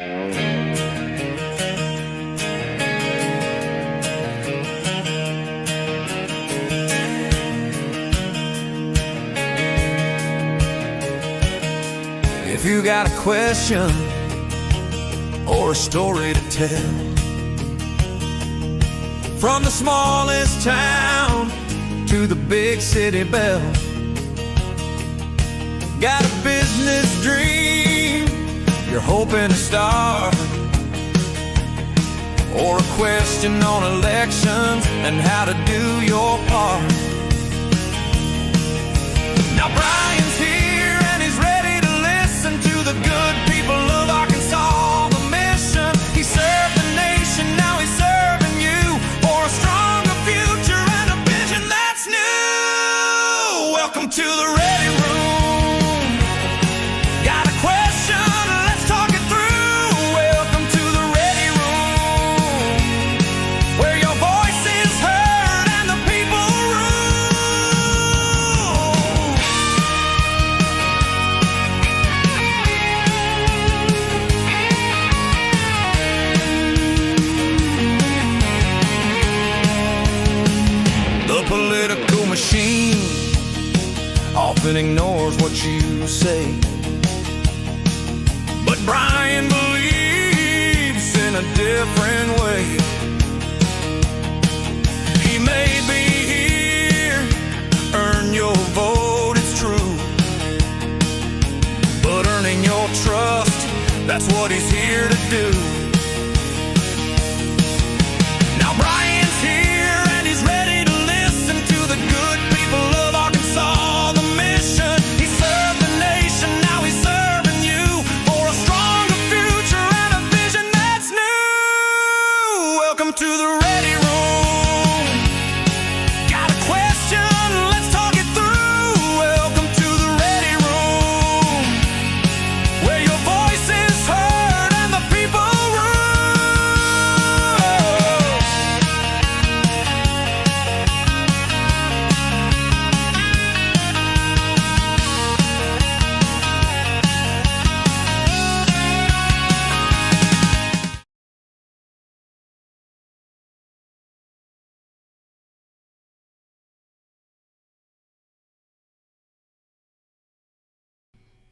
If you got a question or a story to tell, from the smallest town to the big city belle, got a business dream you're hoping to start, or a question on elections and how to do your part. Now Bryan's here and he's ready to listen to the good people of Arkansas. The mission, he served the nation, now he's serving you for a stronger future and a vision that's new. Welcome to the Ready Room. Got a question? Let's talk it through. Welcome to the Ready Room, where your voice is heard and the people rule. The political machine often ignores what you say, but Bryan believes in a different way. He may be here, earn your vote, it's true, but earning your trust, that's what he's here to do. Now Bryan's here and he's ready to listen to the good people of Arkansas. The mission, he served the nation, now he's serving you for a stronger future and a vision that's new. Welcome to the Ready Room. Got a question? Let's talk it through. Welcome to the Ready Room, where your voice is heard and the people rule.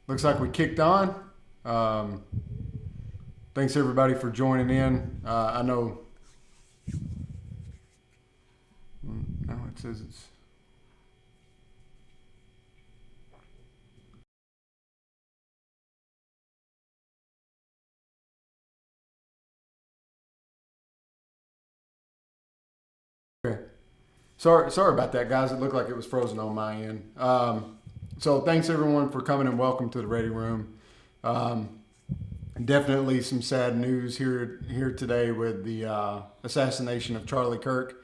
Looks like we kicked on. Thanks everybody for joining in. I know now it says it's okay. Sorry about that, guys. It looked like it was frozen on my end. So thanks everyone for coming and welcome to the Ready Room. Definitely some sad news here today with the assassination of Charlie Kirk.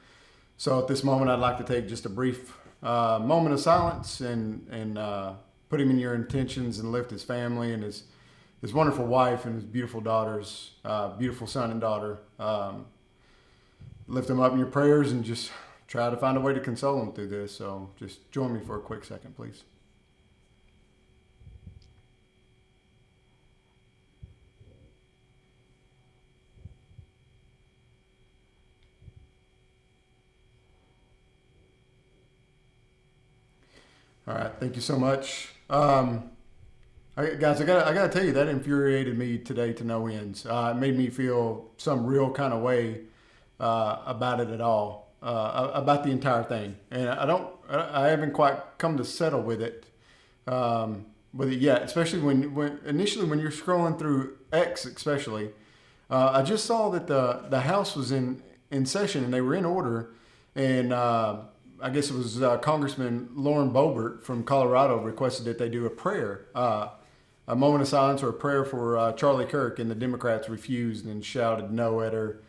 So at this moment, I'd like to take just a brief moment of silence and put him in your intentions and lift his family and his wonderful wife and his beautiful daughters, beautiful son and daughter. Lift them up in your prayers and just try to find a way to console them through this. So just join me for a quick second, please. All right, thank you so much. Guys, I gotta tell you, that infuriated me today to no ends. It made me feel some real kind of way about it at all, about the entire thing. And I haven't quite come to settle with it yet, especially when initially when you're scrolling through X, especially. I just saw that the House was in session and they were in order, and I guess it was Congressman Lauren Boebert from Colorado requested that they do a prayer, a moment of silence or a prayer for Charlie Kirk, and the Democrats refused and shouted no at her.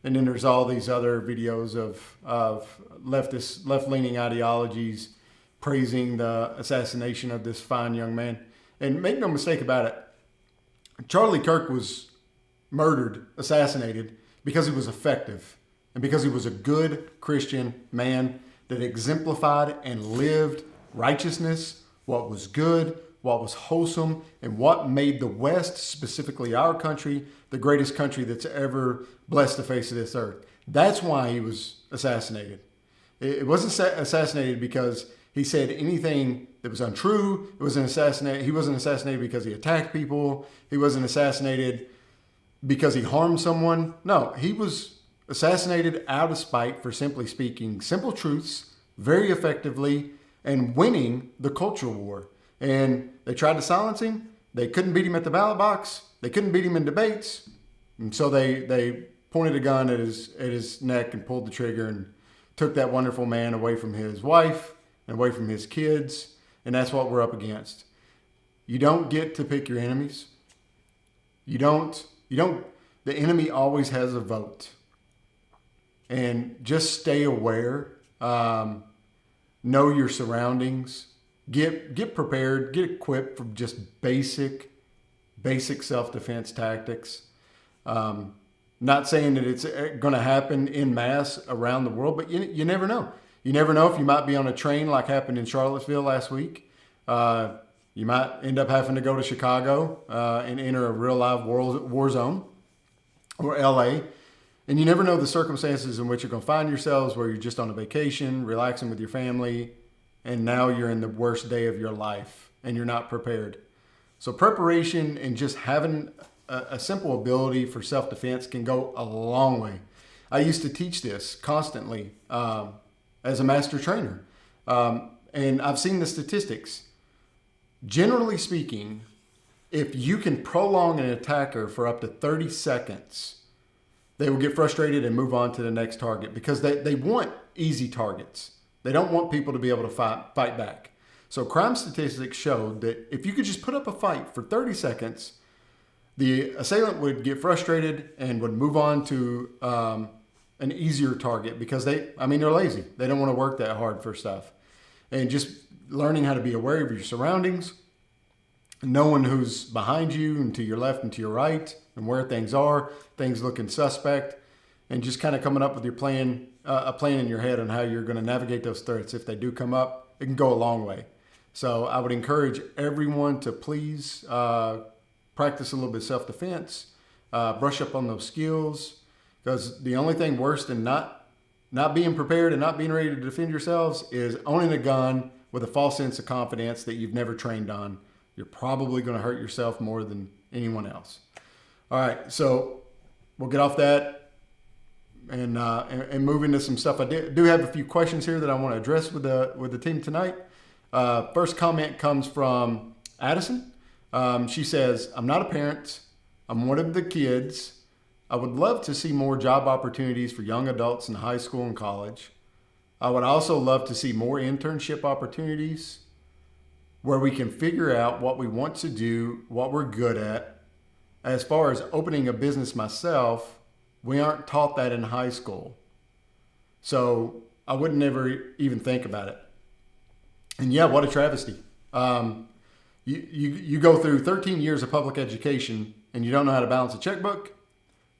And then there's all these other videos of left-leaning ideologies praising the assassination of this fine young man. And make no mistake about it, Charlie Kirk was murdered, assassinated, because he was effective and because he was a good Christian man that exemplified and lived righteousness, what was good, what was wholesome, and what made the West, specifically our country, the greatest country that's ever blessed the face of this earth. That's why he was assassinated. It wasn't assassinated because he said anything that was untrue. He wasn't assassinated because he attacked people. He wasn't assassinated because he harmed someone. No, he was assassinated out of spite for simply speaking simple truths very effectively and winning the culture war. And they tried to silence him. They couldn't beat him at the ballot box. They couldn't beat him in debates. And so they pointed a gun at his neck and pulled the trigger and took that wonderful man away from his wife and away from his kids. And that's what we're up against. You don't get to pick your enemies. You don't, the enemy always has a vote. And just stay aware. Know your surroundings. Get prepared. Get equipped for just basic self-defense tactics. Not saying that it's going to happen en masse around the world, but you never know. You never know if you might be on a train like happened in Charlottesville last week. You might end up having to go to Chicago and enter a real live war zone, or LA. And you never know the circumstances in which you're going to find yourselves, where you're just on a vacation, relaxing with your family, and now you're in the worst day of your life and you're not prepared. So preparation and just having a simple ability for self-defense can go a long way. I used to teach this constantly as a master trainer. And I've seen the statistics. Generally speaking, if you can prolong an attacker for up to 30 seconds, they will get frustrated and move on to the next target, because they want easy targets. They don't want people to be able to fight back. So crime statistics showed that if you could just put up a fight for 30 seconds, the assailant would get frustrated and would move on to an easier target, because they're lazy. They don't want to work that hard for stuff. And just learning how to be aware of your surroundings, knowing who's behind you and to your left and to your right, and where things are, things looking suspect, and just kind of coming up with your plan, a plan in your head on how you're going to navigate those threats. If they do come up, it can go a long way. So I would encourage everyone to please practice a little bit of self-defense, brush up on those skills, because the only thing worse than not being prepared and not being ready to defend yourselves is owning a gun with a false sense of confidence that you've never trained on. You're probably going to hurt yourself more than anyone else. All right, so we'll get off that and move into some stuff. I do have a few questions here that I want to address with the team tonight. First comment comes from Addison. She says, "I'm not a parent. I'm one of the kids. I would love to see more job opportunities for young adults in high school and college. I would also love to see more internship opportunities where we can figure out what we want to do, what we're good at. As far as opening a business myself, we aren't taught that in high school. So I would never even think about it." And yeah, what a travesty. You go through 13 years of public education and you don't know how to balance a checkbook.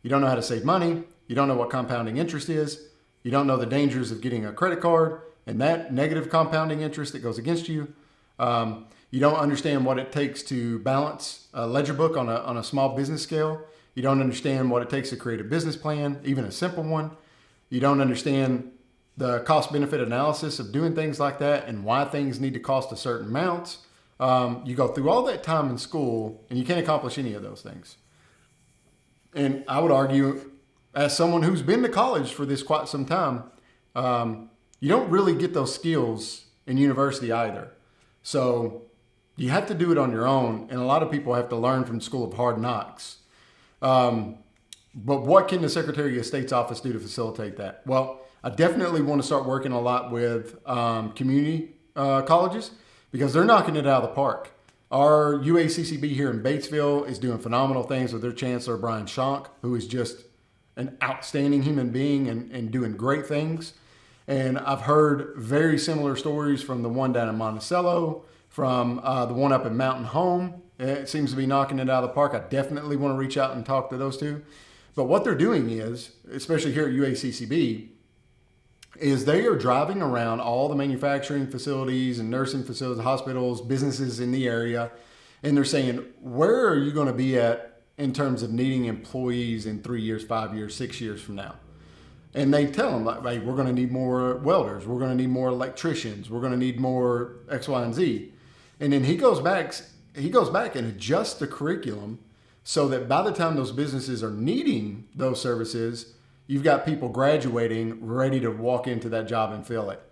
You don't know how to save money. You don't know what compounding interest is. You don't know the dangers of getting a credit card and that negative compounding interest that goes against you. You don't understand what it takes to balance a ledger book on a small business scale. You don't understand what it takes to create a business plan, even a simple one. You don't understand the cost-benefit analysis of doing things like that and why things need to cost a certain amount. You go through all that time in school and you can't accomplish any of those things. And I would argue, as someone who's been to college for this quite some time, you don't really get those skills in university either. So you have to do it on your own, and a lot of people have to learn from School of Hard Knocks. But what can the Secretary of State's office do to facilitate that? Well, I definitely want to start working a lot with community colleges, because they're knocking it out of the park. Our UACCB here in Batesville is doing phenomenal things with their Chancellor, Brian Schonk, who is just an outstanding human being and doing great things. And I've heard very similar stories from the one down in Monticello, from the one up in Mountain Home. It seems to be knocking it out of the park. I definitely want to reach out and talk to those two. But what they're doing is, especially here at UACCB, is they are driving around all the manufacturing facilities and nursing facilities, hospitals, businesses in the area, and they're saying, where are you going to be at in terms of needing employees in 3 years, 5 years, 6 years from now? And they tell them, like, hey, we're going to need more welders, we're going to need more electricians, we're going to need more X, Y, and Z. And then he goes back and adjusts the curriculum so that by the time those businesses are needing those services, you've got people graduating ready to walk into that job and fill it.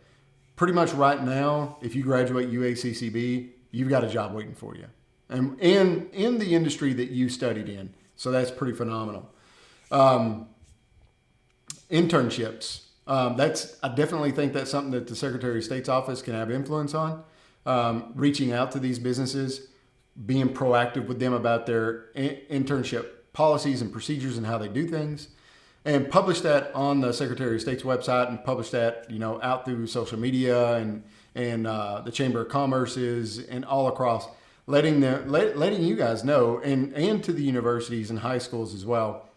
Pretty much right now, if you graduate UACCB, you've got a job waiting for you. And in the industry that you studied in. So that's pretty phenomenal. Internships. I definitely think that's something that the Secretary of State's office can have influence on. Reaching out to these businesses, being proactive with them about their internship policies and procedures and how they do things, and publish that on the Secretary of State's website, and publish that, out through social media and the Chamber of Commerce's and all across, letting you guys know, and to the universities and high schools as well,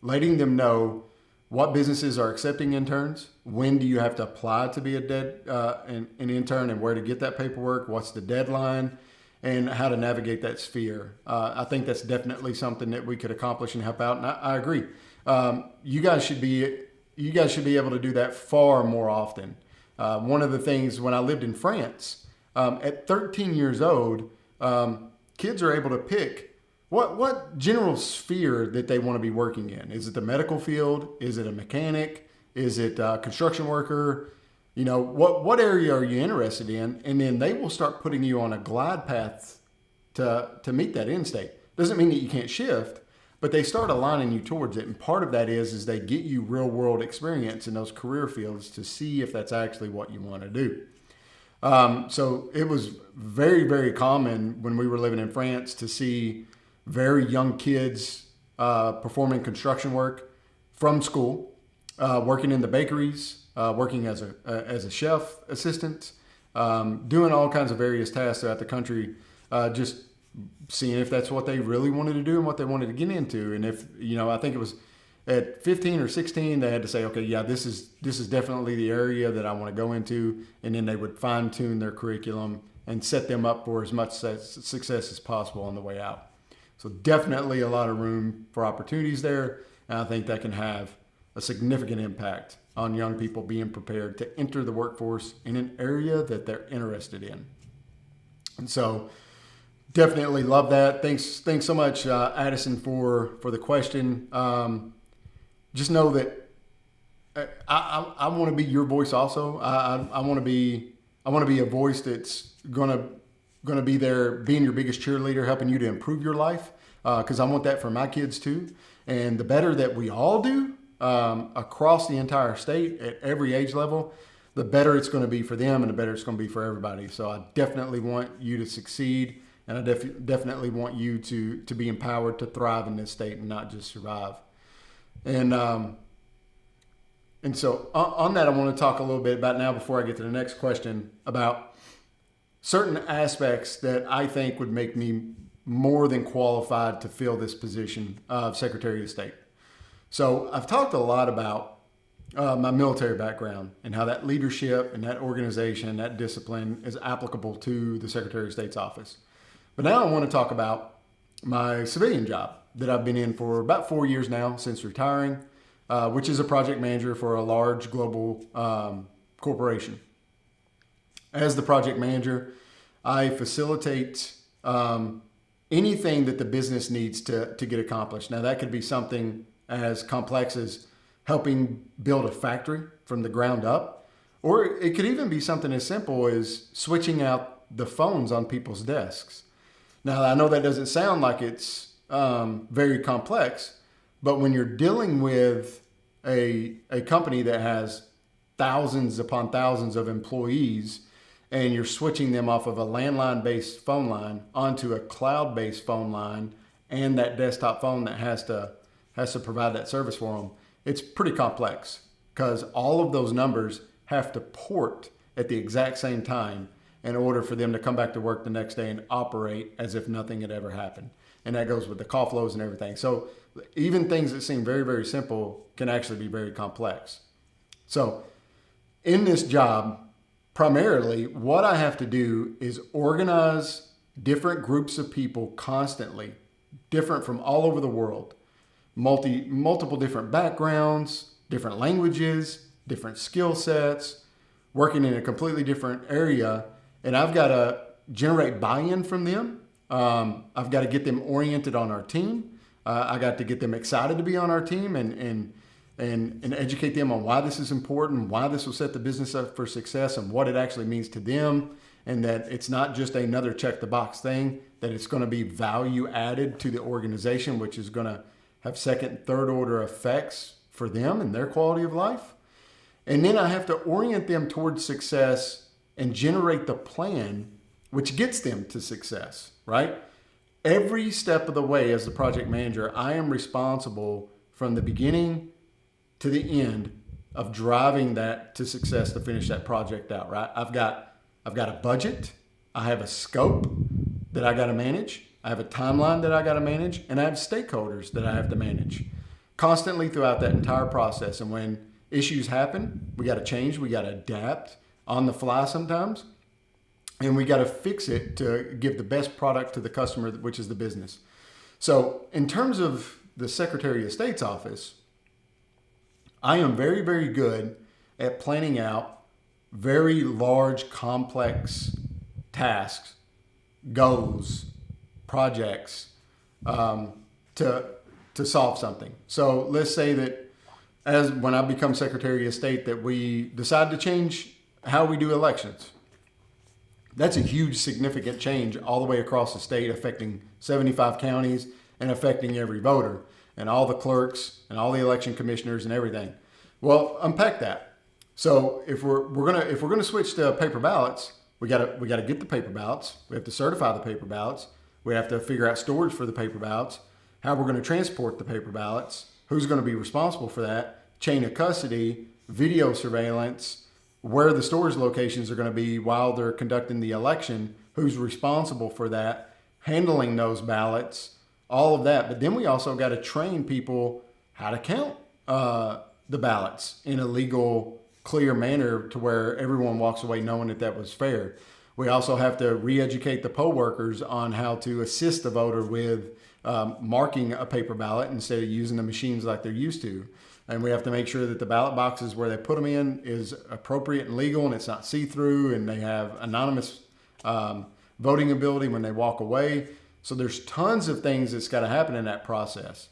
letting them know what businesses are accepting interns, when do you have to apply to be an intern, and where to get that paperwork, what's the deadline, and how to navigate that sphere. I think that's definitely something that we could accomplish and help out, and I agree. You guys should be able to do that far more often. One of the things when I lived in France, at 13 years old, kids are able to pick what general sphere that they want to be working in. Is it the medical field? Is it a mechanic? Is it a construction worker? What area are you interested in? And then they will start putting you on a glide path to meet that end state. Doesn't mean that you can't shift, but they start aligning you towards it. And part of that is they get you real world experience in those career fields to see if that's actually what you want to do. So it was very, very common when we were living in France to see very young kids performing construction work from school, working in the bakeries, working as a chef assistant, doing all kinds of various tasks throughout the country, just seeing if that's what they really wanted to do and what they wanted to get into. And if, I think it was at 15 or 16, they had to say, okay, yeah, this is definitely the area that I want to go into. And then they would fine tune their curriculum and set them up for as much success as possible on the way out. So definitely a lot of room for opportunities there. And I think that can have a significant impact on young people being prepared to enter the workforce in an area that they're interested in. And so definitely love that. Thanks so much, Addison, for the question. Just know that I want to be your voice also. I want to be a voice that's gonna be there, being your biggest cheerleader, helping you to improve your life, because I want that for my kids too. And the better that we all do across the entire state at every age level, the better it's going to be for them, and the better it's going to be for everybody. So I definitely want you to succeed, and I definitely want you to be empowered to thrive in this state and not just survive. And so on that, I want to talk a little bit about now, before I get to the next question, about certain aspects that I think would make me more than qualified to fill this position of Secretary of State. So I've talked a lot about my military background and how that leadership and that organization, that discipline is applicable to the Secretary of State's office. But now I want to talk about my civilian job that I've been in for about 4 years now since retiring, which is a project manager for a large global corporation. As the project manager, I facilitate anything that the business needs to get accomplished. Now, that could be something as complex as helping build a factory from the ground up, or it could even be something as simple as switching out the phones on people's desks. Now, I know that doesn't sound like it's very complex, but when you're dealing with a company that has thousands upon thousands of employees, and you're switching them off of a landline-based phone line onto a cloud-based phone line and that desktop phone that has to provide that service for them, it's pretty complex, because all of those numbers have to port at the exact same time in order for them to come back to work the next day and operate as if nothing had ever happened. And that goes with the call flows and everything. So even things that seem very, very simple can actually be very complex. So in this job, primarily, what I have to do is organize different groups of people constantly, different from all over the world, multiple different backgrounds, different languages, different skill sets, working in a completely different area. And I've got to generate buy-in from them. I've got to get them oriented on our team. I got to get them excited to be on our team and educate them on why this is important, why this will set the business up for success, and what it actually means to them, and that it's not just another check the box thing, that it's going to be value added to the organization, which is going to have second, third order effects for them and their quality of life. And then I have to orient them towards success and generate the plan which gets them to success, right? Every step of the way as the project manager, I am responsible from the beginning to the end of driving that to success to finish that project out, right? I've got a budget, I have a scope that I got to manage, I have a timeline that I got to manage, and I have stakeholders that I have to manage constantly throughout that entire process. And when issues happen, we got to change, we got to adapt on the fly sometimes, and we got to fix it to give the best product to the customer, which is the business. So in terms of the Secretary of State's office, I am very, very good at planning out very large, complex tasks, goals, projects to solve something. So let's say that as when I become Secretary of State, that we decide to change how we do elections. That's a huge, significant change all the way across the state, affecting 75 counties and affecting every voter and all the clerks and all the election commissioners and everything. Well, unpack that. So if we're gonna switch to paper ballots, we gotta get the paper ballots. We have to certify the paper ballots. We have to figure out storage for the paper ballots, how we're going to transport the paper ballots, who's going to be responsible for that, chain of custody, video surveillance, where the storage locations are going to be while they're conducting the election, who's responsible for that, handling those ballots, all of that. But then we also got to train people how to count the ballots in a legal, clear manner to where everyone walks away knowing that that was fair. We also have to re-educate the poll workers on how to assist the voter with marking a paper ballot instead of using the machines like they're used to. And we have to make sure that the ballot boxes where they put them in is appropriate and legal, and it's not see-through, and they have anonymous voting ability when they walk away. So there's tons of things that's got to happen in that process.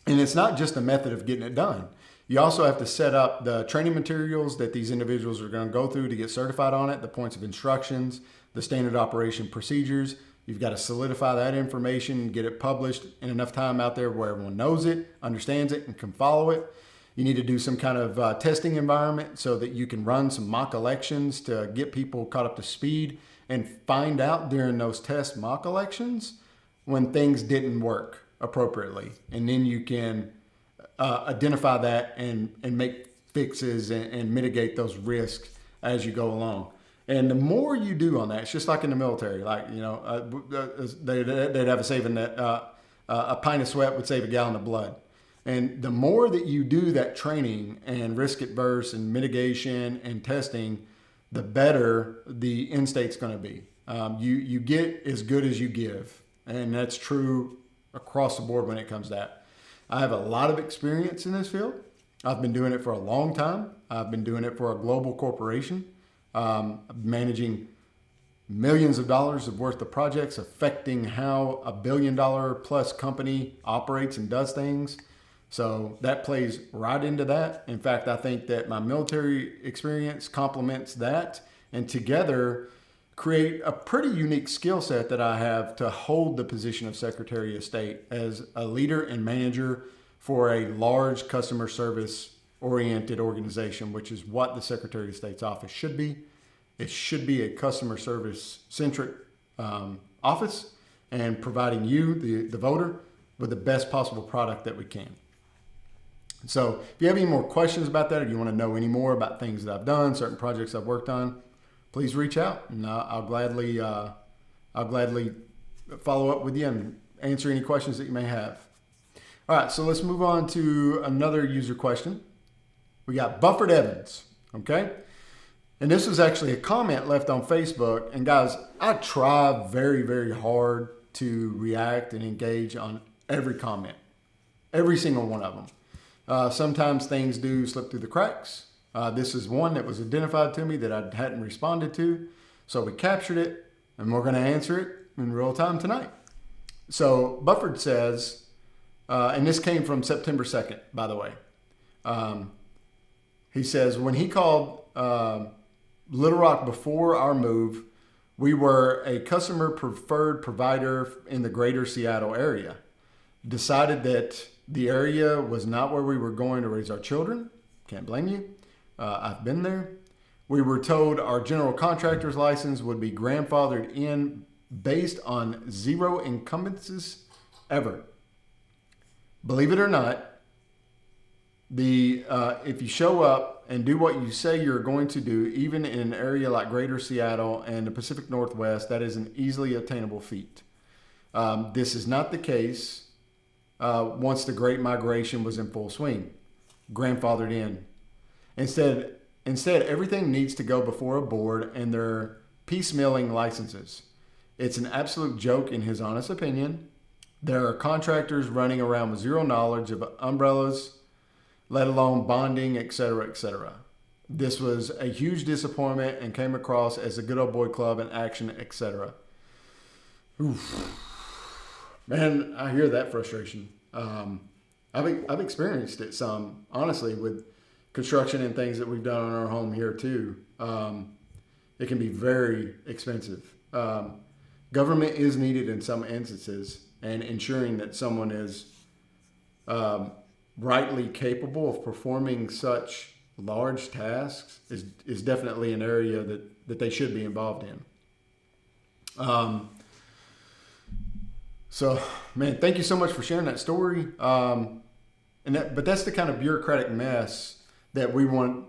And it's not just a method of getting it done. You also have to set up the training materials that these individuals are going to go through to get certified on it, the points of instructions, the standard operation procedures. You've got to solidify that information, get it published in enough time out there where everyone knows it, understands it, and can follow it. You need to do some kind of testing environment so that you can run some mock elections to get people caught up to speed and find out during those test mock elections when things didn't work appropriately. And then you can identify that and make fixes and mitigate those risks as you go along. And the more you do on that, it's just like in the military. Like, you know, they'd have a saying that a pint of sweat would save a gallon of blood. And the more that you do that training and risk adverse and mitigation and testing, the better the end state's going to be. You get as good as you give. And that's true across the board when it comes to that. I have a lot of experience in this field. I've been doing it for a long time. I've been doing it for a global corporation, managing millions of dollars of worth of projects affecting how $1 billion plus company operates and does things. So that plays right into that. In fact, I think that my military experience complements that, and together create a pretty unique skill set that I have to hold the position of Secretary of State as a leader and manager for a large customer service oriented organization, which is what the Secretary of State's office should be. It should be a customer service centric office and providing you, the voter, with the best possible product that we can. So if you have any more questions about that, or you want to know any more about things that I've done, certain projects I've worked on, please reach out, and I'll gladly follow up with you and answer any questions that you may have. All right, so let's move on to another user question. We got Bufford Evans. Okay? And this was actually a comment left on Facebook. And guys, I try very, very hard to react and engage on every comment, every single one of them. Sometimes things do slip through the cracks. This is one that was identified to me that I hadn't responded to. So we captured it, and we're going to answer it in real time tonight. So Bufford says, and this came from September 2nd, by the way. He says, when he called Little Rock before our move, we were a customer preferred provider in the greater Seattle area. Decided that the area was not where we were going to raise our children. Can't blame you. I've been there. We were told our general contractor's license would be grandfathered in based on zero encumbrances ever. Believe it or not, if you show up and do what you say you're going to do, even in an area like Greater Seattle and the Pacific Northwest, that is an easily attainable feat. This is not the case once the Great Migration was in full swing, grandfathered in. Instead, everything needs to go before a board, and they're piecemealing licenses. It's an absolute joke, in his honest opinion. There are contractors running around with zero knowledge of umbrellas, let alone bonding, etc., etc. This was a huge disappointment and came across as a good old boy club in action, etc. Oof. Man, I hear that frustration. I've experienced it some, honestly, with construction and things that we've done on our home here too. It can be very expensive. Government is needed in some instances, and ensuring that someone is rightly capable of performing such large tasks is definitely an area that they should be involved in. So, man, thank you so much for sharing that story. But that's the kind of bureaucratic mess that we want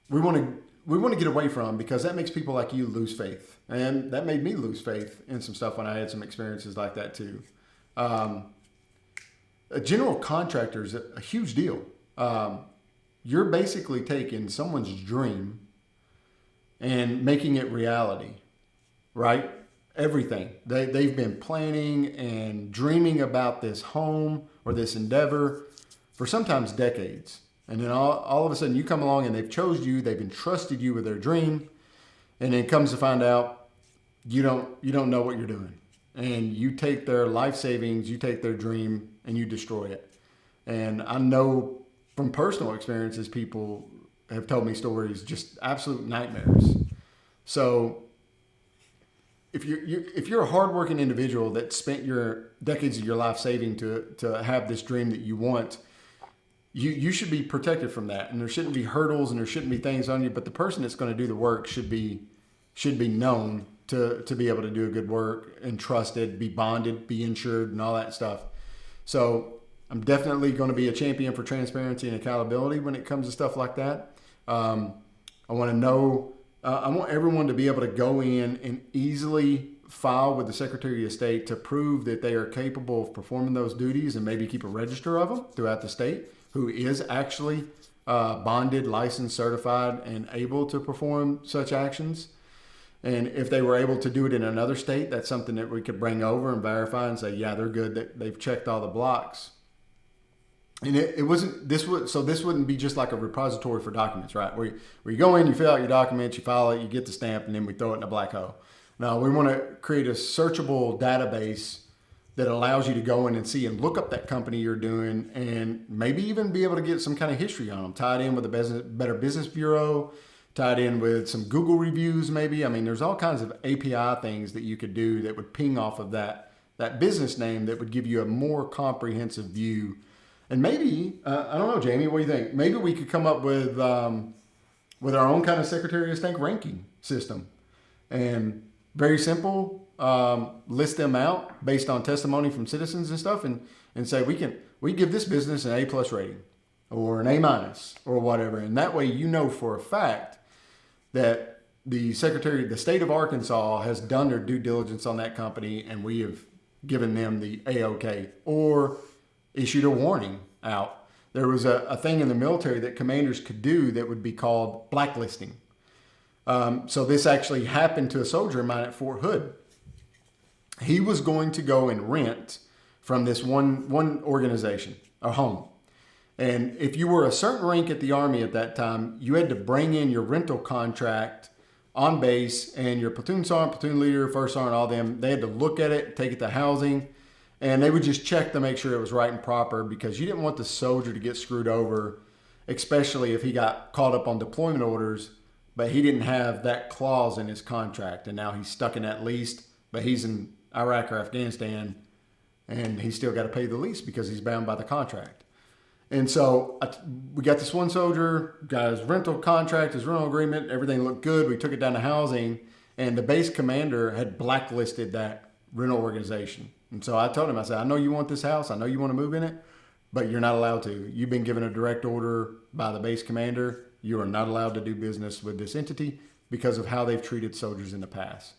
to get away from, because that makes people like you lose faith. And that made me lose faith in some stuff when I had some experiences like that too. A general contractor is a huge deal. You're basically taking someone's dream and making it reality, right? Everything. They've been planning and dreaming about this home or this endeavor for sometimes decades. And then all of a sudden you come along and they've chose you, they've entrusted you with their dream, and then comes to find out you don't know what you're doing. And you take their life savings, you take their dream, and you destroy it. And I know from personal experiences, people have told me stories, just absolute nightmares. So if you're a hardworking individual that spent your decades of your life saving to have this dream that you want, you should be protected from that. And there shouldn't be hurdles and there shouldn't be things on you, but the person that's going to do the work should be known to be able to do a good work and trusted, be bonded, be insured, and all that stuff. So I'm definitely going to be a champion for transparency and accountability when it comes to stuff like that. I want to know, I want everyone to be able to go in and easily file with the Secretary of State to prove that they are capable of performing those duties, and maybe keep a register of them throughout the state who is actually bonded, licensed, certified, and able to perform such actions. And if they were able to do it in another state, that's something that we could bring over and verify and say, yeah, they're good. They've checked all the blocks. And this wouldn't be just like a repository for documents, right? Where you go in, you fill out your documents, you file it, you get the stamp, and then we throw it in a black hole. Now, we want to create a searchable database that allows you to go in and see and look up that company you're doing, and maybe even be able to get some kind of history on them, tied in with the Better Business Bureau, tied in with some Google reviews maybe. I mean, there's all kinds of API things that you could do that would ping off of that business name that would give you a more comprehensive view. And maybe, I don't know, Jamie, what do you think? Maybe we could come up with our own kind of Secretary of State ranking system. And very simple, list them out based on testimony from citizens and stuff, and say we give this business an A+ rating or an A- or whatever. And that way you know for a fact that the state of Arkansas has done their due diligence on that company, and we have given them the A-OK, or issued a warning out there was a thing in the military that commanders could do that would be called blacklisting. So this actually happened to a soldier of mine at Fort Hood. He was going to go and rent from this one organization, a home. And if you were a certain rank at the Army at that time, you had to bring in your rental contract on base, and your platoon sergeant, platoon leader, first sergeant, all them, they had to look at it, take it to housing, and they would just check to make sure it was right and proper, because you didn't want the soldier to get screwed over, especially if he got caught up on deployment orders, but he didn't have that clause in his contract, and now he's stuck in that lease, but he's in Iraq or Afghanistan, and he's still got to pay the lease because he's bound by the contract. And so we got this one soldier, got his rental contract, his rental agreement, everything looked good. We took it down to housing, and the base commander had blacklisted that rental organization. And so I told him, I said, I know you want this house, I know you want to move in it, but you're not allowed to. You've been given a direct order by the base commander. You are not allowed to do business with this entity because of how they've treated soldiers in the past.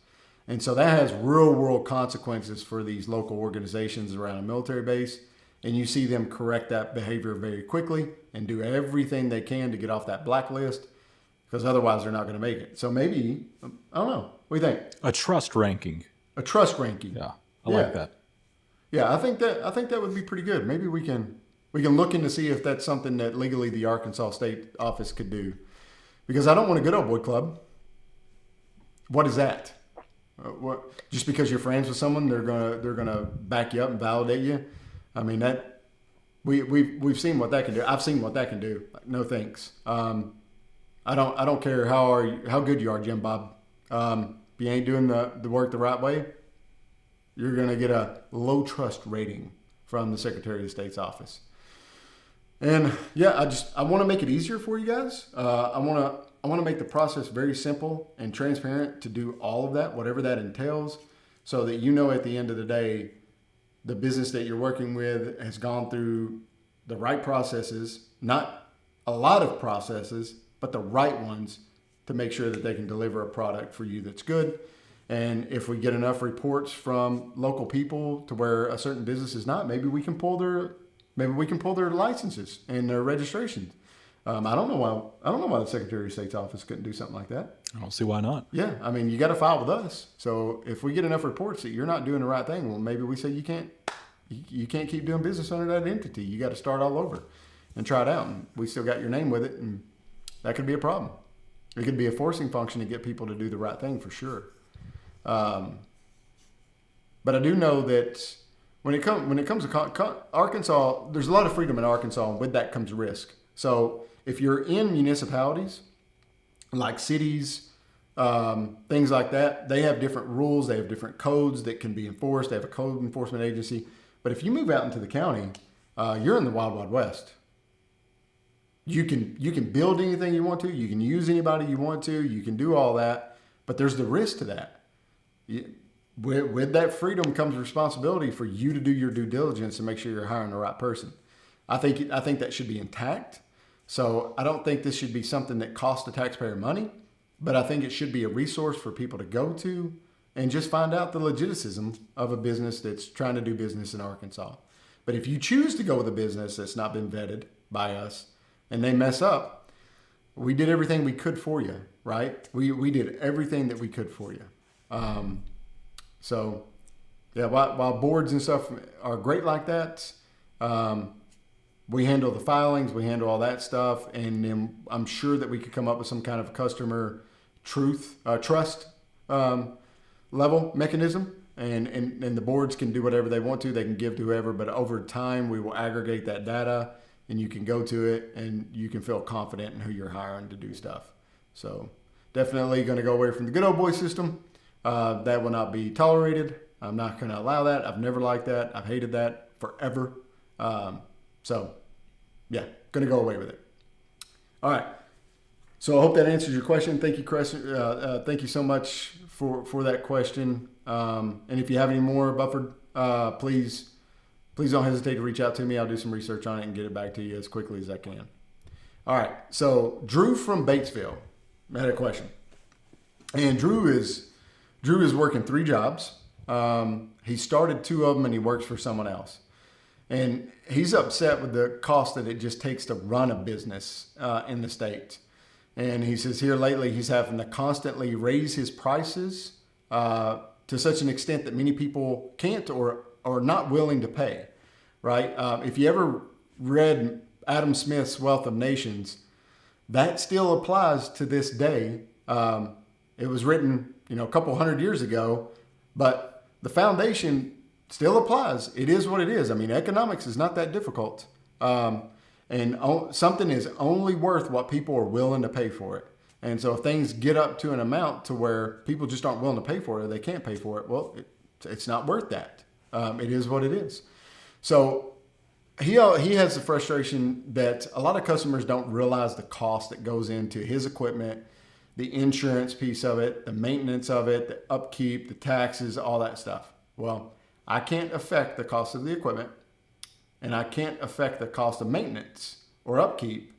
And so that has real world consequences for these local organizations around a military base. And you see them correct that behavior very quickly and do everything they can to get off that blacklist, because otherwise they're not going to make it. So maybe, I don't know. What do you think? A trust ranking. A trust ranking. Yeah, I like that. Yeah, I think that would be pretty good. Maybe we can look into see if that's something that legally the Arkansas State Office could do. Because I don't want a good old boy club. What is that? What? Just because you're friends with someone, they're gonna back you up and validate you. I mean, that we've seen what that can do. I've seen what that can do. No thanks. I don't care how good you are, Jim Bob. If you ain't doing the work the right way, you're gonna get a low trust rating from the Secretary of State's office. And yeah, I want to make it easier for you guys. I want to make the process very simple and transparent to do all of that, whatever that entails, so that you know at the end of the day, the business that you're working with has gone through the right processes, not a lot of processes, but the right ones to make sure that they can deliver a product for you that's good. And if we get enough reports from local people to where a certain business is not, maybe we can pull their licenses and their registrations. I don't know why the Secretary of State's office couldn't do something like that. I don't see why not. Yeah, I mean, you got to file with us. So if we get enough reports that you're not doing the right thing, well, maybe we say you can't keep doing business under that entity. You got to start all over and try it out. And we still got your name with it, and that could be a problem. It could be a forcing function to get people to do the right thing for sure. But I do know that when it comes to Arkansas, there's a lot of freedom in Arkansas, and with that comes risk. So if you're in municipalities, like cities, things like that, they have different rules. They have different codes that can be enforced. They have a code enforcement agency. But if you move out into the county, you're in the wild, wild west. You can build anything you want to. You can use anybody you want to. You can do all that. But there's the risk to that. With that freedom comes responsibility for you to do your due diligence and make sure you're hiring the right person. I think that should be intact. So I don't think this should be something that costs the taxpayer money, but I think it should be a resource for people to go to and just find out the legiticism of a business that's trying to do business in Arkansas. But if you choose to go with a business that's not been vetted by us and they mess up, we did everything we could for you, right? We did everything that we could for you. So yeah, while boards and stuff are great like that, we handle the filings, we handle all that stuff, and then I'm sure that we could come up with some kind of customer trust level mechanism, and the boards can do whatever they want to. They can give to whoever, but over time we will aggregate that data, and you can go to it, and you can feel confident in who you're hiring to do stuff. So definitely going to go away from the good old boy system. That will not be tolerated. I'm not going to allow that. I've never liked that. I've hated that forever. So, yeah, going to go away with it. All right. So I hope that answers your question. Thank you, Chris. Thank you so much for that question. And if you have any more, Bufford, please don't hesitate to reach out to me. I'll do some research on it and get it back to you as quickly as I can. All right. So Drew from Batesville had a question. And Drew is working 3 jobs. He started 2 of them and he works for someone else. And he's upset with the cost that it just takes to run a business in the state. And he says here lately he's having to constantly raise his prices to such an extent that many people can't or are not willing to pay, right? If you ever read Adam Smith's Wealth of Nations, that still applies to this day. It was written, a couple hundred years ago, but the foundation still applies. It is what it is. I mean, economics is not that difficult. Something is only worth what people are willing to pay for it. And so if things get up to an amount to where people just aren't willing to pay for it, or they can't pay for it, well, it's not worth that. It is what it is. So he has the frustration that a lot of customers don't realize the cost that goes into his equipment, the insurance piece of it, the maintenance of it, the upkeep, the taxes, all that stuff. Well, I can't affect the cost of the equipment, and I can't affect the cost of maintenance or upkeep,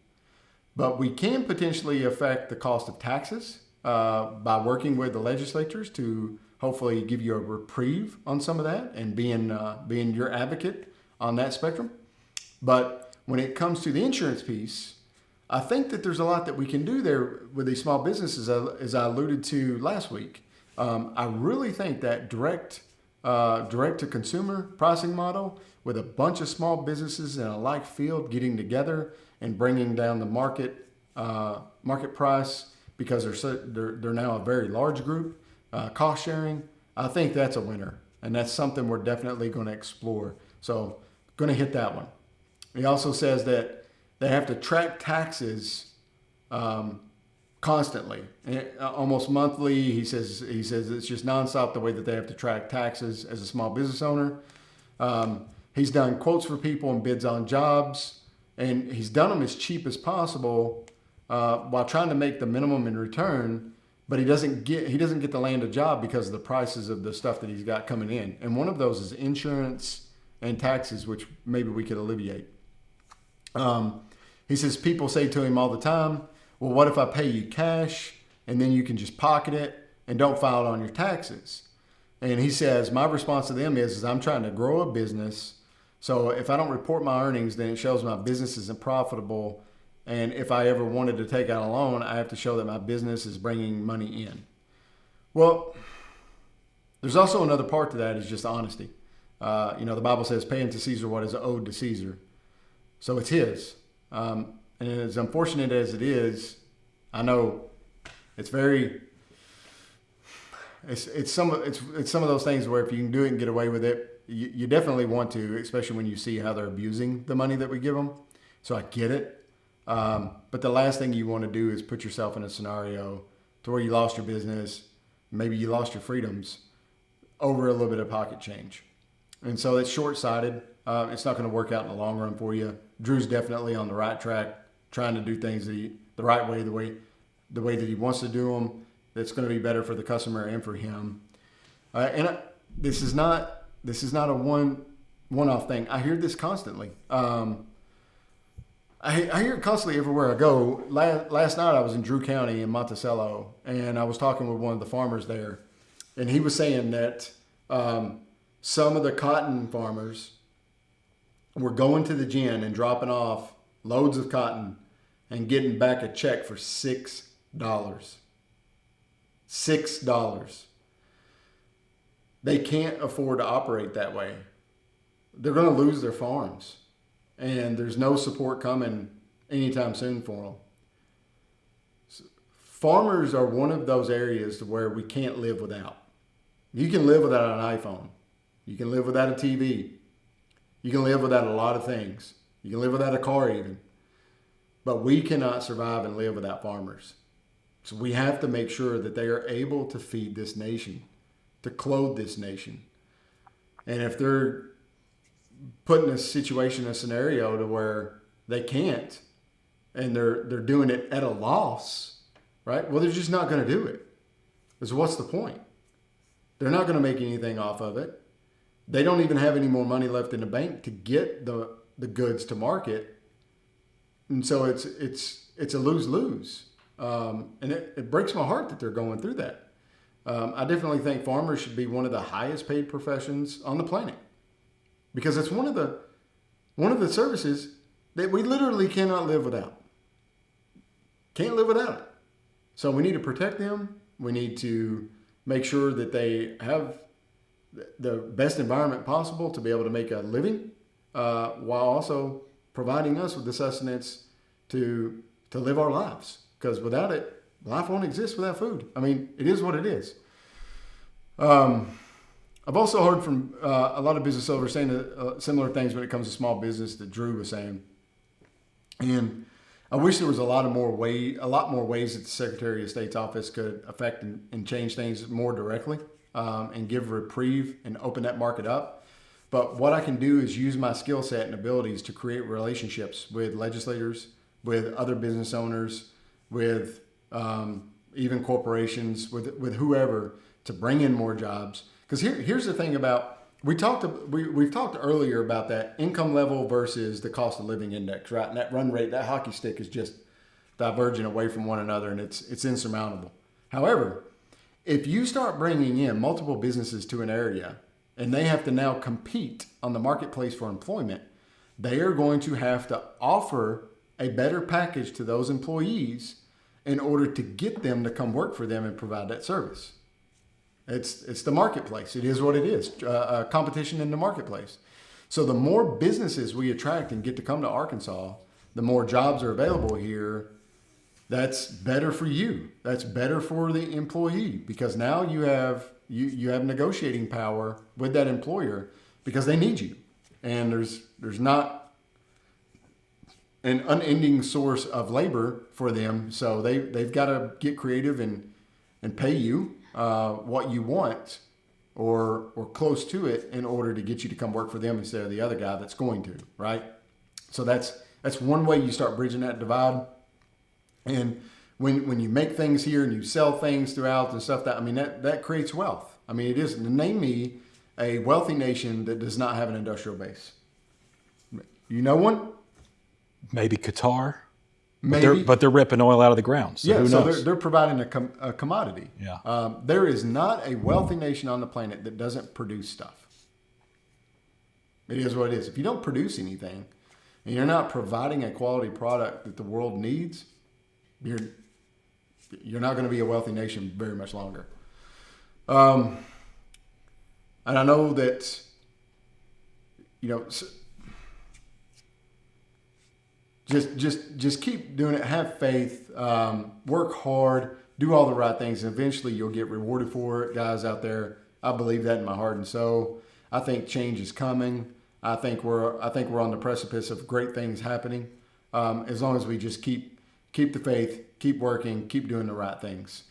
but we can potentially affect the cost of taxes by working with the legislatures to hopefully give you a reprieve on some of that and being your advocate on that spectrum. But when it comes to the insurance piece, I think that there's a lot that we can do there with these small businesses, as I alluded to last week. I really think that direct to consumer pricing model with a bunch of small businesses in a like field getting together and bringing down the market price because they're now a very large group, cost sharing. I think that's a winner, and that's something we're definitely going to explore. So going to hit that one. He also says that they have to track taxes constantly, almost monthly. He says it's just nonstop the way that they have to track taxes as a small business owner. He's done quotes for people and bids on jobs, and he's done them as cheap as possible while trying to make the minimum in return. But he doesn't get to land a job because of the prices of the stuff that he's got coming in. And one of those is insurance and taxes, which maybe we could alleviate. He says people say to him all the time, well, what if I pay you cash and then you can just pocket it and don't file it on your taxes? And he says, my response to them is I'm trying to grow a business. So if I don't report my earnings, then it shows my business isn't profitable. And if I ever wanted to take out a loan, I have to show that my business is bringing money in. Well, there's also another part to that is just honesty. The Bible says, pay unto Caesar what is owed to Caesar. So it's his. And as unfortunate as it is, I know it's some of those things where if you can do it and get away with it, you definitely want to, especially when you see how they're abusing the money that we give them. So I get it. But the last thing you want to do is put yourself in a scenario to where you lost your business, maybe you lost your freedoms over a little bit of pocket change. And so it's short-sighted. It's not going to work out in the long run for you. Drew's definitely on the right track, trying to do things the right way, the way that he wants to do them. That's going to be better for the customer and for him. This is not a one-off thing. I hear this constantly. I hear it constantly everywhere I go. Last night I was in Drew County in Monticello, and I was talking with one of the farmers there, and he was saying that some of the cotton farmers were going to the gin and dropping off loads of cotton and getting back a check for $6. $6. They can't afford to operate that way. They're going to lose their farms, and there's no support coming anytime soon for them. Farmers are one of those areas where we can't live without. You can live without an iPhone. You can live without a TV. You can live without a lot of things. You can live without a car even. But we cannot survive and live without farmers. So we have to make sure that they are able to feed this nation, to clothe this nation. And if they're put in a situation, a scenario to where they can't, and they're doing it at a loss, right? Well, they're just not going to do it. Because what's the point? They're not going to make anything off of it. They don't even have any more money left in the bank to get the goods to market. And so it's a lose-lose. And it breaks my heart that they're going through that. I definitely think farmers should be one of the highest paid professions on the planet, because it's one of one of the services that we literally cannot live without. Can't live without it. So we need to protect them. We need to make sure that they have the best environment possible to be able to make a living, while also providing us with the sustenance to live our lives. Because without it, life won't exist without food. I mean, it is what it is. I've also heard from a lot of business owners saying similar things when it comes to small business that Drew was saying. And I wish there was a lot more ways that the Secretary of State's office could affect and change things more directly, and give reprieve and open that market up. But what I can do is use my skill set and abilities to create relationships with legislators, with other business owners, with even corporations, with whoever, to bring in more jobs. Because here's the thing about, we've talked earlier about that income level versus the cost of living index, right? And that run rate, that hockey stick is just diverging away from one another, and it's insurmountable. However, if you start bringing in multiple businesses to an area and they have to now compete on the marketplace for employment, they are going to have to offer a better package to those employees in order to get them to come work for them and provide that service. It's the marketplace. It is what it is. Competition in the marketplace. So the more businesses we attract and get to come to Arkansas, the more jobs are available here. That's better for you. That's better for the employee, because now you have negotiating power with that employer because they need you, and there's not an unending source of labor for them. So they've got to get creative and pay you what you want or close to it in order to get you to come work for them instead of the other guy that's going to, right? So that's one way you start bridging that divide. And when you make things here and you sell things throughout and stuff, that creates wealth. I mean, it is, name me a wealthy nation that does not have an industrial base. You know one? Maybe Qatar. Maybe. But they're ripping oil out of the ground. So yeah, who so knows? they're providing a commodity. Yeah. There is not a wealthy nation on the planet that doesn't produce stuff. It is what it is. If you don't produce anything and you're not providing a quality product that the world needs, you're not going to be a wealthy nation very much longer. And I know that, just keep doing it. Have faith. Work hard. Do all the right things, and eventually you'll get rewarded for it, guys out there. I believe that in my heart and soul. I think change is coming. I think we're on the precipice of great things happening. As long as we just keep the faith, keep working, keep doing the right things.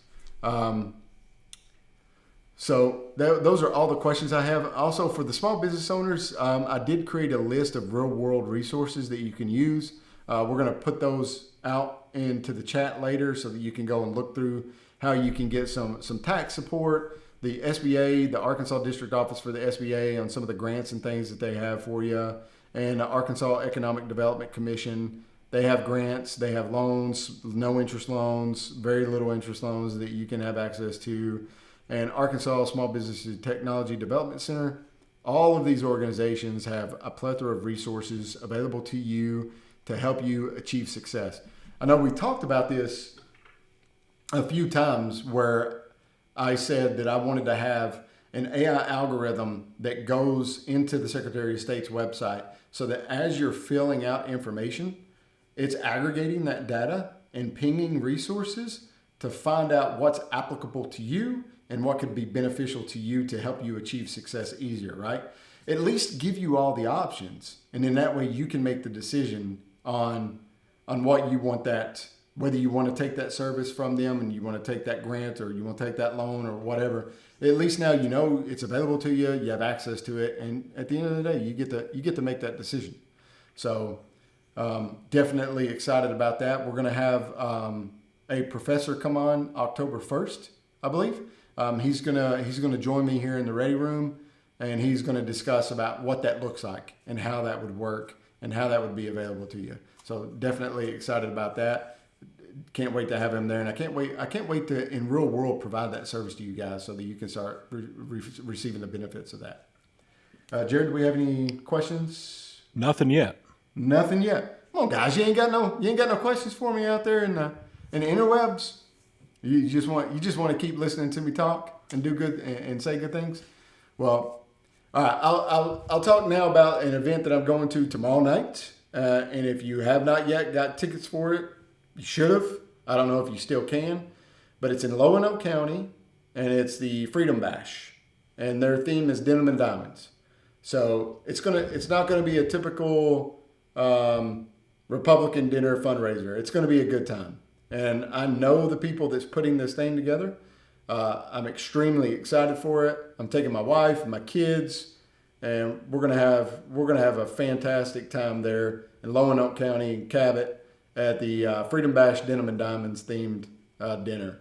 So those are all the questions I have. Also, for the small business owners, I did create a list of real world resources that you can use. We're going to put those out into the chat later so that you can go and look through how you can get some tax support. The SBA, the Arkansas District Office for the SBA, on some of the grants and things that they have for you, and the Arkansas Economic Development Commission. They have grants, they have loans, no interest loans, very little interest loans that you can have access to. And Arkansas Small Business and Technology Development Center. All of these organizations have a plethora of resources available to you to help you achieve success. I know we talked about this a few times where I said that I wanted to have an AI algorithm that goes into the Secretary of State's website so that as you're filling out information, it's aggregating that data and pinging resources to find out what's applicable to you and what could be beneficial to you to help you achieve success easier, right? At least give you all the options. And in that way, you can make the decision on what you want, that, whether you want to take that service from them and you want to take that grant or you want to take that loan or whatever. At least now you know it's available to you, you have access to it, and at the end of the day, you get to make that decision. So definitely excited about that. We're going to have a professor come on October 1st, I believe. He's gonna join me here in the ready room, and he's gonna discuss about what that looks like and how that would work and how that would be available to you. So definitely excited about that. Can't wait to have him there, and I can't wait to in real world provide that service to you guys so that you can start receiving the benefits of that. Jared, do we have any questions? Nothing yet. Nothing yet. Come on, guys, you ain't got no questions for me out there in the interwebs. You just want to keep listening to me talk and do good and say good things. Well, all right. I'll talk now about an event that I'm going to tomorrow night. And if you have not yet got tickets for it, you should have. I don't know if you still can, but it's in Lonoke County, and it's the Freedom Bash, and their theme is denim and diamonds. So it's not gonna be a typical Republican dinner fundraiser. It's gonna be a good time, and I know the people that's putting this thing together. I'm extremely excited for it. I'm taking my wife and my kids, and we're gonna have a fantastic time there in Lonoke County in Cabot at the Freedom Bash Denim and Diamonds themed dinner.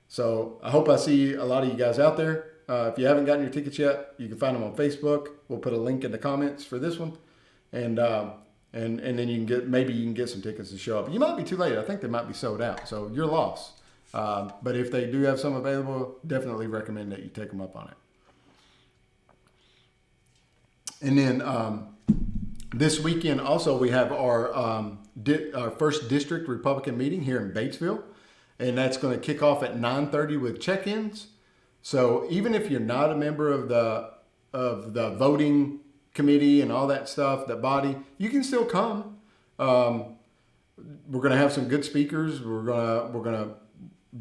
So I hope I see a lot of you guys out there. If you haven't gotten your tickets yet, you can find them on Facebook. We'll put a link in the comments for this one, and then you can get some tickets to show up. You might be too late. I think they might be sold out, so you're lost. But if they do have some available, definitely recommend that you take them up on it. And then this weekend also we have our first district Republican meeting here in Batesville, and that's going to kick off at 9:30 with check-ins. So even if you're not a member of the voting committee and all that stuff, that body, you can still come. We're going to have some good speakers. We're gonna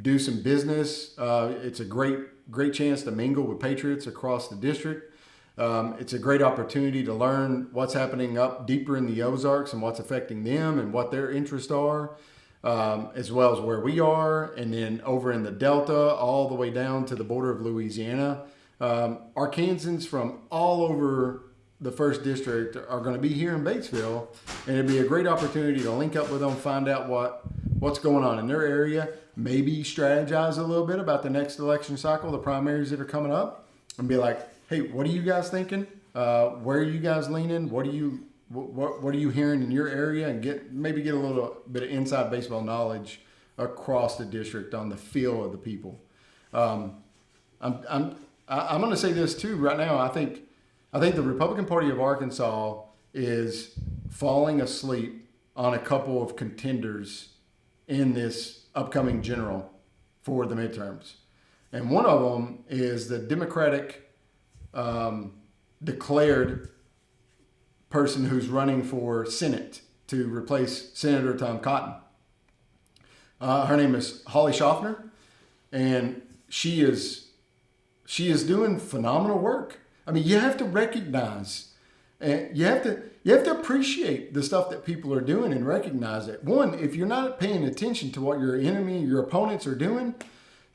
do some business. It's a great chance to mingle with patriots across the district. It's a great opportunity to learn what's happening up deeper in the Ozarks and what's affecting them and what their interests are, as well as where we are, and then over in the Delta, all the way down to the border of Louisiana. Arkansans from all over the first district are going to be here in Batesville, and it'd be a great opportunity to link up with them, find out what's going on in their area, maybe strategize a little bit about the next election cycle, the primaries that are coming up, and be like, hey, what are you guys thinking? Where are you guys leaning? What are you hearing in your area? And get a little bit of inside baseball knowledge across the district on the feel of the people. I'm going to say this too right now. I think the Republican Party of Arkansas is falling asleep on a couple of contenders in this upcoming general for the midterms, and one of them is the Democratic declared person who's running for Senate to replace Senator Tom Cotton. Her name is Holly Schaffner, and she is doing phenomenal work. I mean, you have to recognize, and you have to appreciate the stuff that people are doing and recognize it. One, if you're not paying attention to what your enemy, your opponents are doing,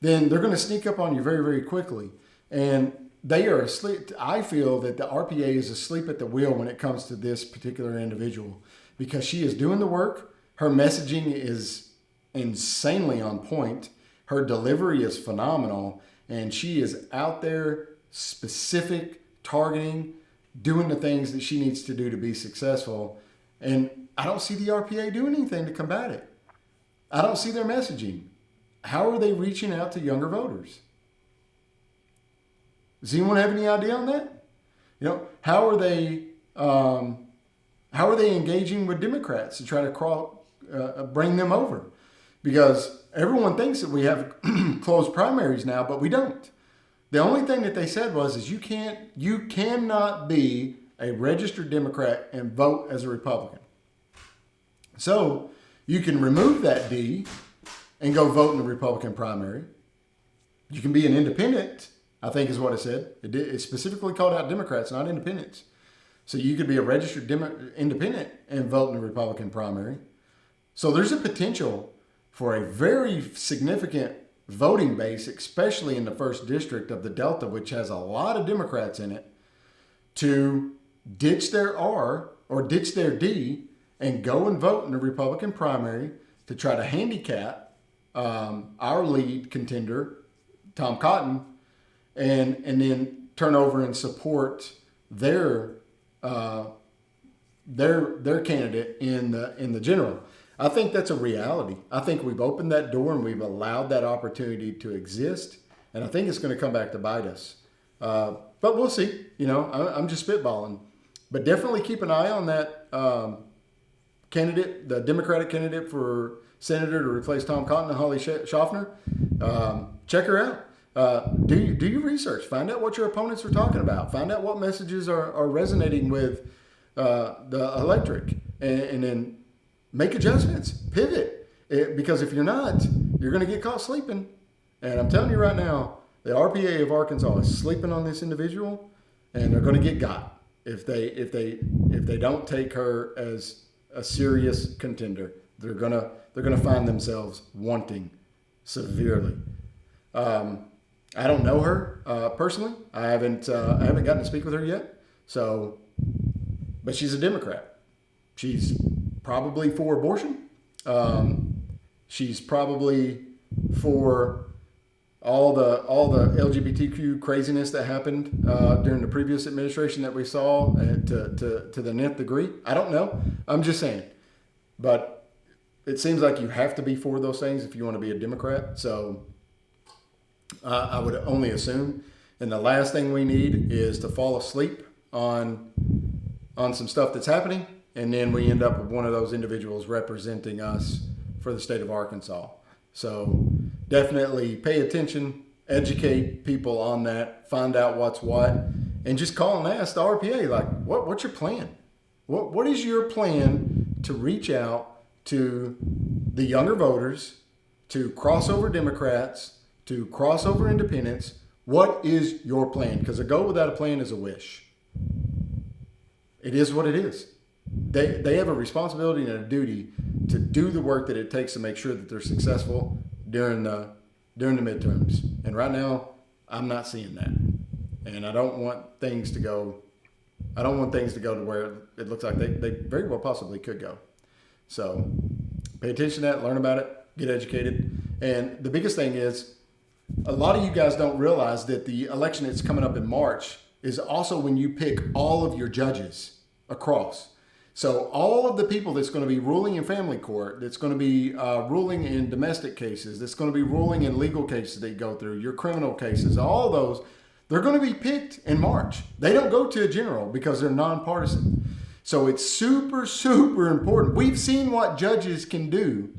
then they're going to sneak up on you very, very quickly. And they are asleep. I feel that the RPA is asleep at the wheel when it comes to this particular individual, because she is doing the work. Her messaging is insanely on point. Her delivery is phenomenal, and she is out there specific, targeting, doing the things that she needs to do to be successful. And I don't see the RPA doing anything to combat it. I don't see their messaging. How are they reaching out to younger voters? Does anyone have any idea on that? How are they engaging with Democrats to try to bring them over? Because everyone thinks that we have closed primaries now, but we don't. The only thing that they said is you cannot be a registered Democrat and vote as a Republican. So you can remove that D and go vote in the Republican primary. You can be an independent, I think is what it said. It specifically called out Democrats, not independents. So you could be a registered independent and vote in the Republican primary. So there's a potential for a very significant voting base, especially in the first district of the Delta, which has a lot of Democrats in it, to ditch their R or ditch their D and go and vote in the Republican primary to try to handicap our lead contender, Tom Cotton, and then turn over and support their candidate in the general. I think that's a reality. I think we've opened that door and we've allowed that opportunity to exist, and I think it's going to come back to bite us. But we'll see. I'm just spitballing, but definitely keep an eye on that candidate, the Democratic candidate for senator to replace Tom Cotton and Holly Schaffner. Check her out. Do your research. Find out what your opponents are talking about. Find out what messages are resonating with the electorate, and then make adjustments. Pivot. Because if you're not, you're going to get caught sleeping. And I'm telling you right now, the RPA of Arkansas is sleeping on this individual, and they're going to get got if they don't take her as a serious contender. They're gonna find themselves wanting severely. I don't know her personally. I haven't gotten to speak with her yet. So, but she's a Democrat. She's probably for abortion. She's probably for all the LGBTQ craziness that happened during the previous administration that we saw to the nth degree. I don't know. I'm just saying. But it seems like you have to be for those things if you want to be a Democrat. So I would only assume. And the last thing we need is to fall asleep on some stuff that's happening, and then we end up with one of those individuals representing us for the state of Arkansas. So definitely pay attention, educate people on that, find out what's what, and just call and ask the RPA, like, what's your plan? What is your plan to reach out to the younger voters, to crossover Democrats, to crossover independents? What is your plan? Because a goal without a plan is a wish. It is what it is. They have a responsibility and a duty to do the work that it takes to make sure that they're successful during the midterms. And right now, I'm not seeing that. And I don't want things to go to where it looks like they very well possibly could go. So pay attention to that, learn about it, get educated. And the biggest thing is, a lot of you guys don't realize that the election that's coming up in March is also when you pick all of your judges across. So all of the people that's going to be ruling in family court, that's going to be ruling in domestic cases, that's going to be ruling in legal cases that you go through, your criminal cases, all those, they're going to be picked in March. They don't go to a general because they're nonpartisan. So it's super, super important. We've seen what judges can do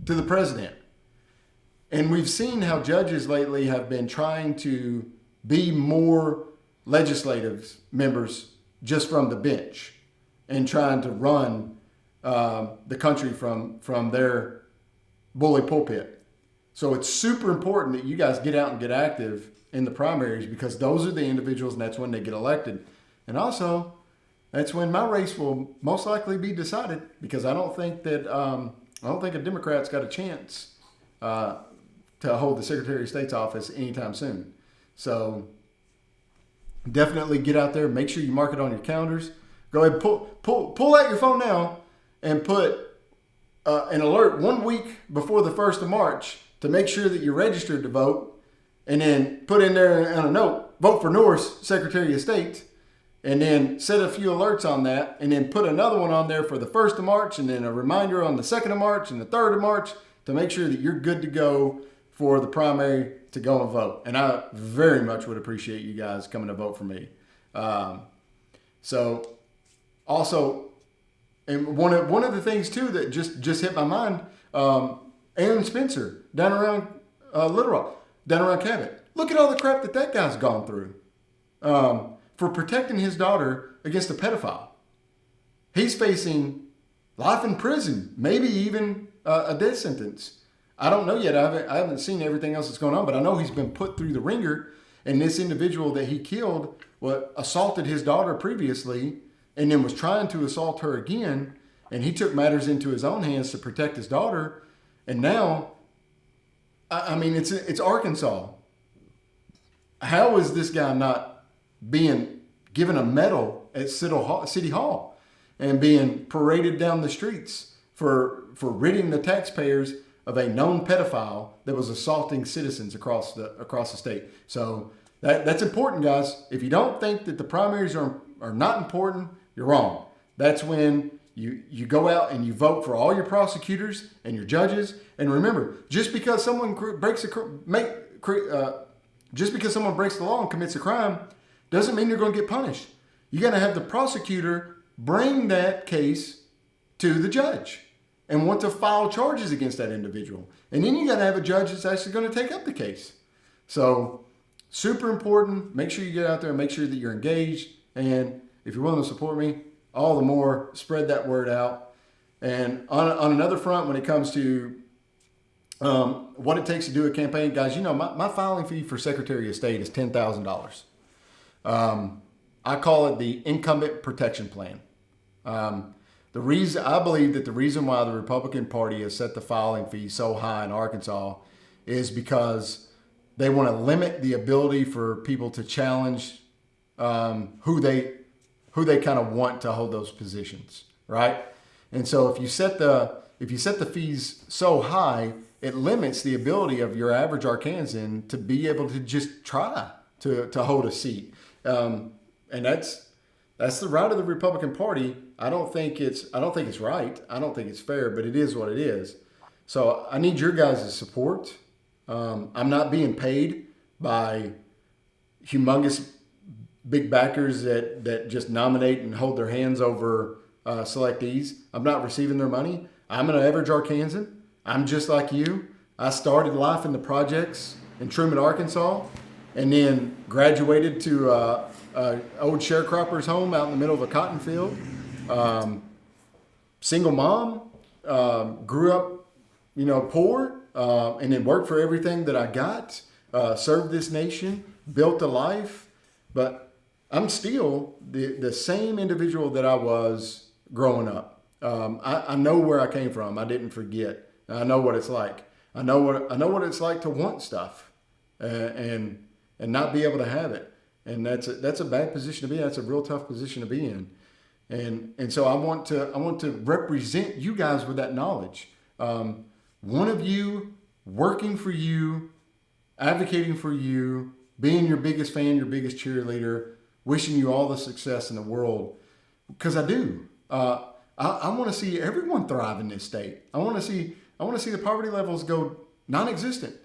to the president. And we've seen how judges lately have been trying to be more legislative members just from the bench and trying to run the country from their bully pulpit. So it's super important that you guys get out and get active in the primaries, because those are the individuals, and that's when they get elected. And also, that's when my race will most likely be decided, because I don't think a Democrat's got a chance to hold the Secretary of State's office anytime soon. So definitely get out there. Make sure you mark it on your calendars. Go ahead, pull out your phone now and put an alert 1 week before the 1st of March to make sure that you're registered to vote, and then put in there on a note, vote for Norris, Secretary of State, and then set a few alerts on that, and then put another one on there for the 1st of March, and then a reminder on the 2nd of March and the 3rd of March to make sure that you're good to go for the primary to go and vote. And I very much would appreciate you guys coming to vote for me. So also, and one of the things too that just hit my mind, Aaron Spencer down around Little Rock, down around Cabot. Look at all the crap that guy's gone through for protecting his daughter against a pedophile. He's facing life in prison, maybe even a death sentence. I don't know yet. I haven't seen everything else that's going on, but I know he's been put through the ringer. And this individual that he killed assaulted his daughter previously, and then was trying to assault her again. And he took matters into his own hands to protect his daughter. And now, I mean, it's Arkansas. How is this guy not being given a medal at City Hall and being paraded down the streets for ridding the taxpayers of a known pedophile that was assaulting citizens across the state? So that's important, guys. If you don't think that the primaries are not important, you're wrong. That's when you go out and you vote for all your prosecutors and your judges. And remember, just because someone breaks the law and commits a crime doesn't mean you're going to get punished. You got to have the prosecutor bring that case to the judge and want to file charges against that individual. And then you got to have a judge that's actually going to take up the case. So super important. Make sure you get out there and make sure that you're engaged. And if you're willing to support me, all the more, spread that word out. And on another front, when it comes to what it takes to do a campaign, guys, you know, my filing fee for Secretary of State is $10,000. I call it the Incumbent Protection Plan. The reason I believe that the reason why the Republican Party has set the filing fee so high in Arkansas is because they want to limit the ability for people to challenge who they kind of want to hold those positions, right? And so if you set the fees so high, it limits the ability of your average Arkansan to be able to just try to hold a seat. And that's the right of the Republican Party. I don't think it's right. I don't think it's fair, but it is what it is. So I need your guys' support. I'm not being paid by humongous big backers that just nominate and hold their hands over selectees. I'm not receiving their money. I'm an average Arkansan. I'm just like you. I started life in the projects in Truman, Arkansas, and then graduated to old sharecropper's home out in the middle of a cotton field. Single mom, grew up, poor, and then worked for everything that I got, served this nation, built a life, but I'm still the same individual that I was growing up. I know where I came from. I didn't forget. I know what it's like. I know what it's like to want stuff, and not be able to have it. And that's a bad position to be in. That's a real tough position to be in. And so I want to represent you guys with that knowledge. One of you working for you, advocating for you, being your biggest fan, your biggest cheerleader, wishing you all the success in the world, because I do. I want to see everyone thrive in this state. I want to see the poverty levels go non-existent.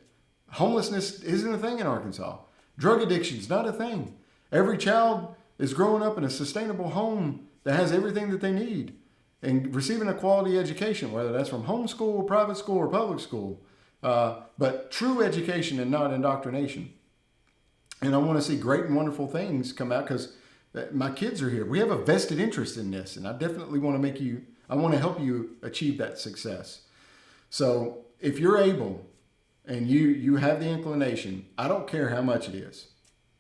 Homelessness isn't a thing in Arkansas. Drug addiction is not a thing. Every child is growing up in a sustainable home that has everything that they need and receiving a quality education, whether that's from homeschool, private school, or public school. But true education and not indoctrination. And I want to see great and wonderful things come out because my kids are here. We have a vested interest in this, and I definitely want to help you achieve that success. So if you're able and you have the inclination, I don't care how much it is,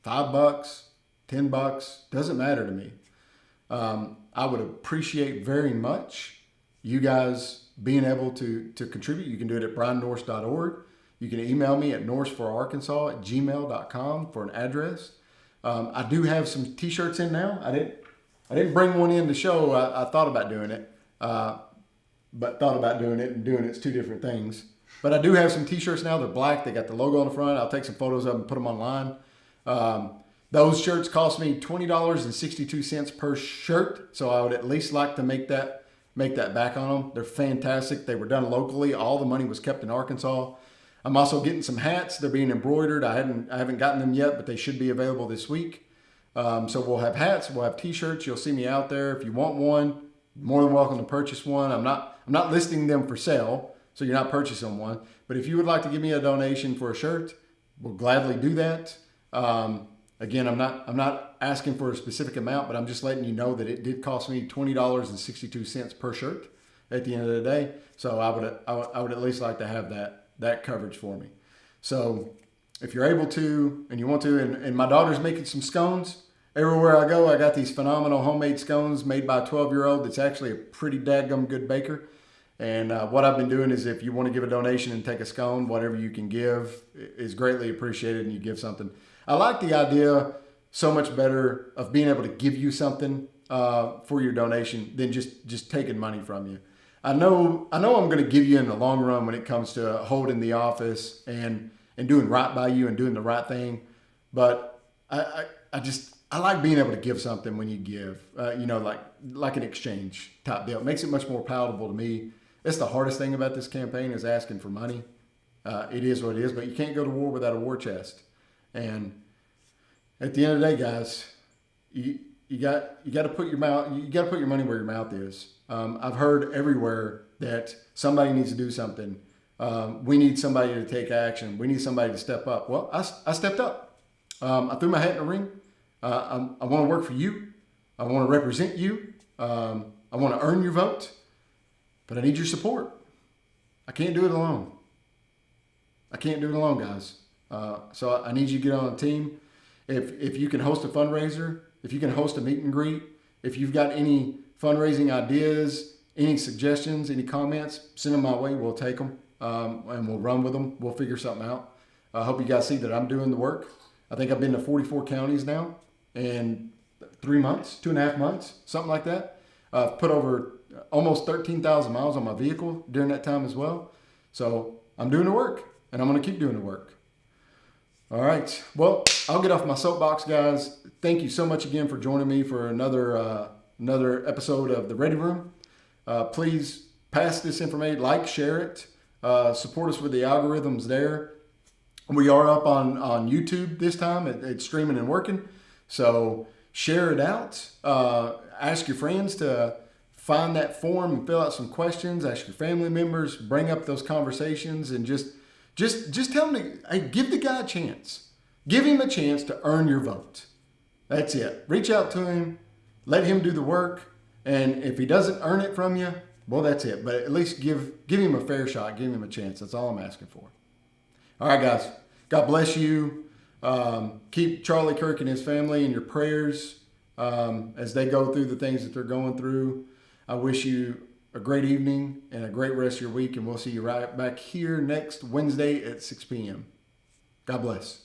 $5, $10, doesn't matter to me. I would appreciate very much you guys being able to contribute. You can do it at bryannorris.org. You can email me at norrisforarkansas@gmail.com for an address. I do have some T-shirts in now. I didn't bring one in to show. I thought about doing it, but thought about doing it and doing it's two different things. But I do have some T-shirts now. They're black. They got the logo on the front. I'll take some photos of them and put them online. Those shirts cost me $20.62 per shirt, so I would at least like to make that back on them. They're fantastic. They were done locally. All the money was kept in Arkansas. I'm also getting some hats. They're being embroidered. I haven't gotten them yet, but they should be available this week. So we'll have hats. We'll have T-shirts. You'll see me out there. If you want one, more than welcome to purchase one. I'm not listing them for sale, so you're not purchasing one. But if you would like to give me a donation for a shirt, we'll gladly do that. Again, I'm not asking for a specific amount, but I'm just letting you know that it did cost me $20.62 per shirt at the end of the day. So I would at least like to have that coverage for me. So if you're able to and you want to, and my daughter's making some scones. Everywhere I go, I got these phenomenal homemade scones made by a 12-year-old that's actually a pretty dadgum good baker. And what I've been doing is if you want to give a donation and take a scone, whatever you can give is greatly appreciated, and you give something. I like the idea so much better of being able to give you something for your donation than just taking money from you. I know I'm going to give you in the long run when it comes to holding the office and doing right by you and doing the right thing. But I like being able to give something when you give, like an exchange type deal. It makes it much more palatable to me. That's the hardest thing about this campaign is asking for money. It is what it is, but you can't go to war without a war chest. And at the end of the day, guys, you you got to put your money where your mouth is. I've heard everywhere that somebody needs to do something. We need somebody to take action. We need somebody to step up. Well, I stepped up. I threw my hat in the ring. I want to work for you. I want to represent you. I want to earn your vote, but I need your support. I can't do it alone. I can't do it alone, guys. So I need you to get on a team. If you can host a fundraiser, if you can host a meet and greet, if you've got any fundraising ideas, any suggestions, any comments, send them my way. We'll take them and we'll run with them. We'll figure something out. I hope you guys see that I'm doing the work. I think I've been to 44 counties now in 3 months, 2.5 months, something like that. I've put over almost 13,000 miles on my vehicle during that time as well. So I'm doing the work, and I'm going to keep doing the work. All right. Well, I'll get off my soapbox, guys. Thank you so much again for joining me for another episode of The Ready Room. Please pass this information, share it, support us with the algorithms there. We are up on YouTube this time. It's streaming and working. So share it out. Ask your friends to find that form and fill out some questions. Ask your family members. Bring up those conversations and just tell them, hey, give the guy a chance. Give him a chance to earn your vote. That's it. Reach out to him. Let him do the work. And if he doesn't earn it from you, well, that's it. But at least give him a fair shot. Give him a chance. That's all I'm asking for. All right, guys. God bless you. Keep Charlie Kirk and his family in your prayers as they go through the things that they're going through. I wish you a great evening and a great rest of your week, and we'll see you right back here next Wednesday at 6 p.m. God bless.